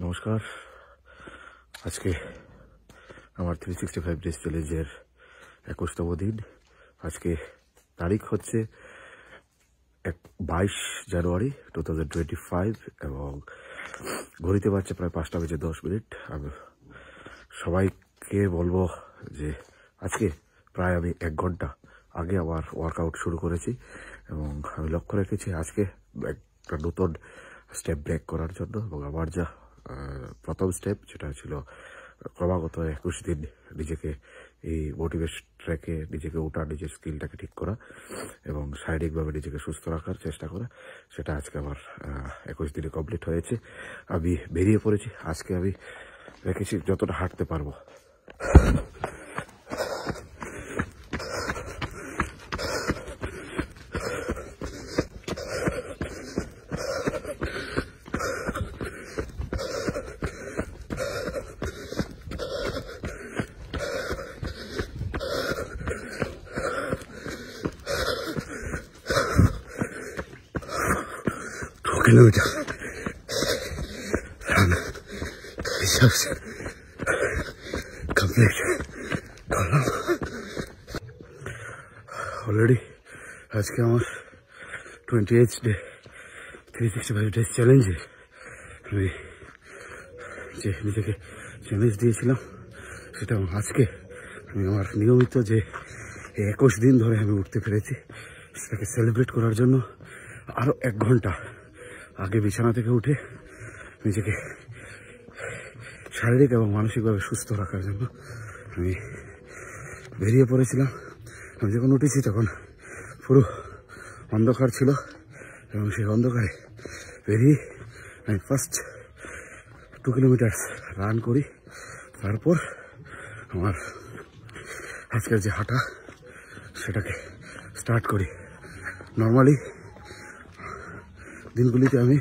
নমস্কার। আজকে আমার 365 ডেজ চ্যালেঞ্জের 21তম দিন। আজকে তারিখ হচ্ছে 22 জানুয়ারি 2025 এবং ঘড়িতে বাজছে প্রায় 5:10। আমি সবাইকে বলবো যে আজকে প্রায় আমি 1 ঘন্টা আগে আমার ওয়ার্কআউট শুরু করেছি এবং আমি লক্ষ্য রেখেছি আজকে একটা নতুন স্টেপ ব্রেক করার জন্য। এবং আমার যা প্রথম স্টেপ যেটা ছিল ক্রমাগত 21 দিন নিজেকে এই মোটিভেশন ট্র্যাকে নিজেকে ওঠা, নিজের স্কিলটাকে ঠিক করা এবং শারীরিকভাবে নিজেকে সুস্থ রাখার চেষ্টা করা, সেটা আজকে আমার 21 দিনে কমপ্লিট হয়েছে। আমি বেরিয়ে পড়েছি। আজকে আমি রেখেছি যতটা হাঁটতে পারবো। Kilometer run results complete. Already আজকে আমার 28th ডে 365 ডেজ চ্যালেঞ্জে আমি যে নিজেকে চ্যালেঞ্জ দিয়েছিলাম সেটা আজকে আমি আমার নিয়মিত যে 21 দিন ধরে আমি উঠতে পেরেছি সেটাকে সেলিব্রেট করার জন্য আরো 1 ঘন্টা আগে বিছানা থেকে উঠে নিজেকে শারীরিক এবং মানসিকভাবে সুস্থ রাখার জন্য আমি বেরিয়ে পড়েছিলাম। আমি যখন উঠেছি তখন পুরো অন্ধকার ছিল এবং সেই অন্ধকারে বেরিয়ে আমি ফার্স্ট 2 কিলোমিটার রান করি। তারপর আমার আজকের যে হাঁটা সেটাকে স্টার্ট করি। নর্মালি দিনগুলিতে আমি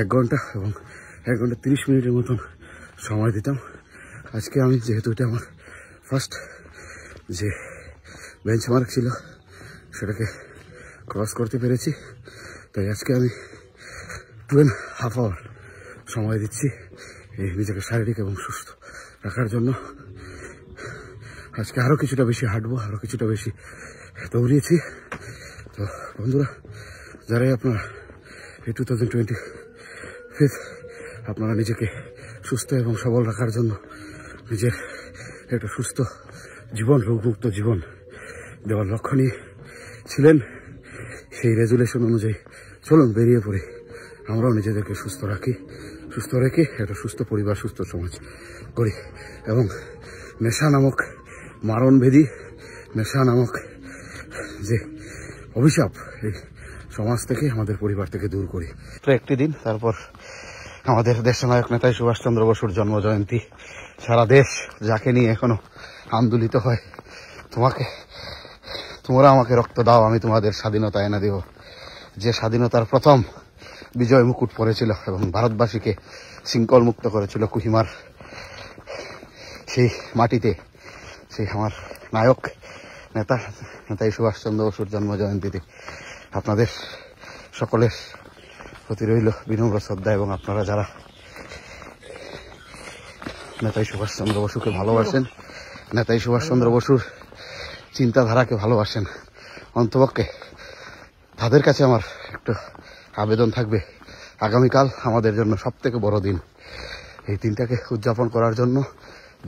1 ঘন্টা এবং 1 ঘন্টা 30 মিনিটের মতন সময় দিতাম। আজকে আমি যেহেতু এটা আমার ফার্স্ট যে বেঞ্চমার্ক ছিল সেটাকে ক্রস করতে পেরেছি, তাই আজকে আমি 2.5 আওয়ার সময় দিচ্ছি এই নিজেকে শারীরিক এবং সুস্থ রাখার জন্য। আজকে আরও কিছুটা বেশি হাঁটবো, আরও কিছুটা বেশি দৌড়িয়েছি। তো বন্ধুরা, যারাই আপনারা এই 2025 আপনারা নিজেকে সুস্থ এবং সবল রাখার জন্য নিজের একটা সুস্থ জীবন, রোগমুক্ত জীবন দেওয়ার লক্ষ্য নিয়ে ছিলেন, সেই রেজুলেশন অনুযায়ী চলুন বেরিয়ে পড়ে আমরাও নিজেদেরকে সুস্থ রাখি, সুস্থ রেখে একটা সুস্থ পরিবার, সুস্থ সমাজ করি এবং নেশা নামক মারণভেদী, নেশা নামক যে অভিশাপ এই সমাজ থেকে, আমাদের পরিবার থেকে দূর করি। তো একটি দিন, তারপর আমাদের দেশনায়ক নেতাজি সুভাষচন্দ্র বসুর জন্ম জয়ন্তী। সারা দেশ যাকে নিয়ে এখনো আন্দোলিত হয়, তোমরা আমাকে রক্ত দাও, আমি তোমাদের স্বাধীনতা এনে দেব, যে স্বাধীনতার প্রথম বিজয় মুকুট পড়েছিল এবং ভারতবাসীকে শৃঙ্খল মুক্ত করেছিল কোহিমার সেই মাটিতে, সেই আমার নায়ক নেতাজি সুভাষচন্দ্র বসুর জন্ম জয়ন্তীতে আপনাদের সকলের প্রতি রইল বিনম্র শ্রদ্ধা। এবং আপনারা যারা নেতাজি সুভাষচন্দ্র বসুকে ভালোবাসেন, নেতাজি সুভাষচন্দ্র বসুর চিন্তাধারাকে ভালোবাসেন, অন্তপক্ষে তাদের কাছে আমার একটু আবেদন থাকবে, আগামীকাল আমাদের জন্য সবথেকে বড় দিন। এই দিনটাকে উদযাপন করার জন্য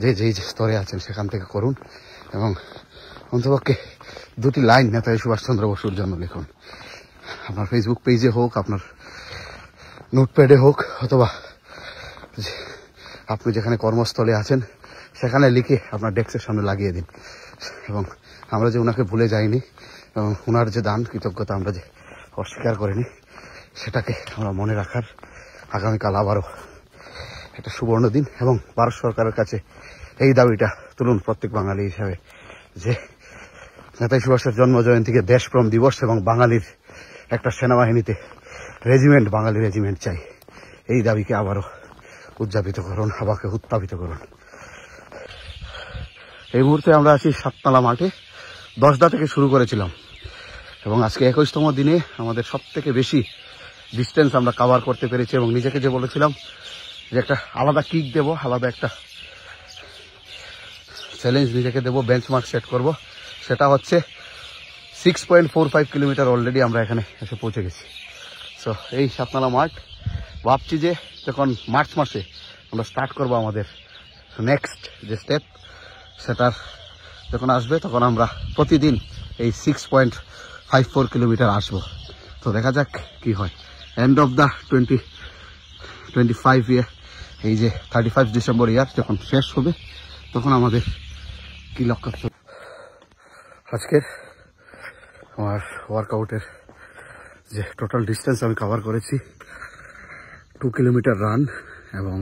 যেই স্তরে আছেন সেখান থেকে করুন এবং অন্তপক্ষে 2টি লাইন নেতাজি সুভাষচন্দ্র বসুর জন্য লিখুন। আপনার ফেসবুক পেজে হোক, আপনার নোটপ্যাডে হোক, অথবা আপনি যেখানে কর্মস্থলে আছেন সেখানে লিখে আপনার ডেস্কের সামনে লাগিয়ে দিন। এবং আমরা যে ওনাকে ভুলে যাইনি এবং ওনার যে দান, কৃতজ্ঞতা আমরা যে অস্বীকার করিনি, সেটাকে আমরা মনে রাখার আগামীকাল আবারও একটা সুবর্ণ দিন। এবং ভারত সরকারের কাছে এই দাবিটা তুলুন প্রত্যেক বাঙালি হিসাবে, যে নেতাজি সুভাষের জন্ম জয়ন্তীকে দেশপ্রেম দিবস এবং বাঙালির একটা সেনাবাহিনীতে রেজিমেন্ট, বাঙালি রেজিমেন্ট চাই, এই দাবিকে আবারও উদযাপিত করুন, আমাকে উত্থাপিত করুন। এই মুহূর্তে আমরা আছি সাততলা মাঠে। 10টা থেকে শুরু করেছিলাম এবং আজকে 21তম দিনে আমাদের সব থেকে বেশি ডিস্টেন্স আমরা কভার করতে পেরেছি। এবং নিজেকে যে বলেছিলাম যে একটা আলাদা কিক দেবো, আলাদা একটা চ্যালেঞ্জ নিজেকে দেবো, বেঞ্চমার্ক সেট করব। সেটা হচ্ছে 6.45 কিলোমিটার অলরেডি আমরা এখানে এসে পৌঁছে গেছি। সো এই সাতনালা মাঠ, ভাবছি যে যখন মার্চ মাসে আমরা স্টার্ট করবো আমাদের নেক্সট যে স্টেপ, সেটার যখন আসবে তখন আমরা প্রতিদিন এই 6.54 কিলোমিটার আসবো। তো দেখা যাক কি হয়। এন্ড অফ দ্য 2025 ইয়ার, এই যে 31 ডিসেম্বর ইয়ার যখন শেষ হবে তখন আমাদের কি লক্ষ্য। আজকের আমার ওয়ার্কআউটের যে টোটাল ডিস্টেন্স আমি কভার করেছি 2 কিলোমিটার রান এবং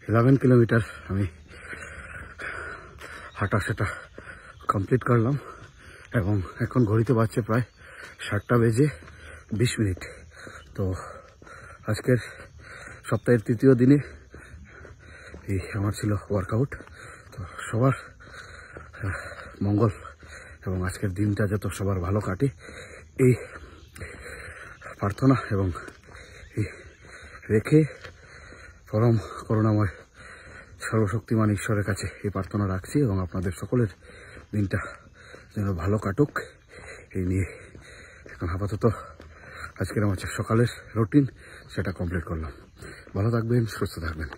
11 কিলোমিটার আমি হাঁটা, সেটা কমপ্লিট করলাম। এবং এখন ঘড়িতে বাজছে প্রায় 7:20। তো আজকের সপ্তাহের তৃতীয় দিনে এই আমার ছিল ওয়ার্কআউট। তো সবার মঙ্গল এবং আজকের দিনটা যত সবার ভালো কাটে এই প্রার্থনা এবং এই রেখে পরম করুণাময় সর্বশক্তিমান ঈশ্বরের কাছে এই প্রার্থনা রাখছি এবং আপনাদের সকলের দিনটা যেন ভালো কাটুক এই নিয়ে এখন আপাতত আজকের আমার সকালের রুটিন সেটা কমপ্লিট করলাম। ভালো থাকবেন, সুস্থ থাকবেন।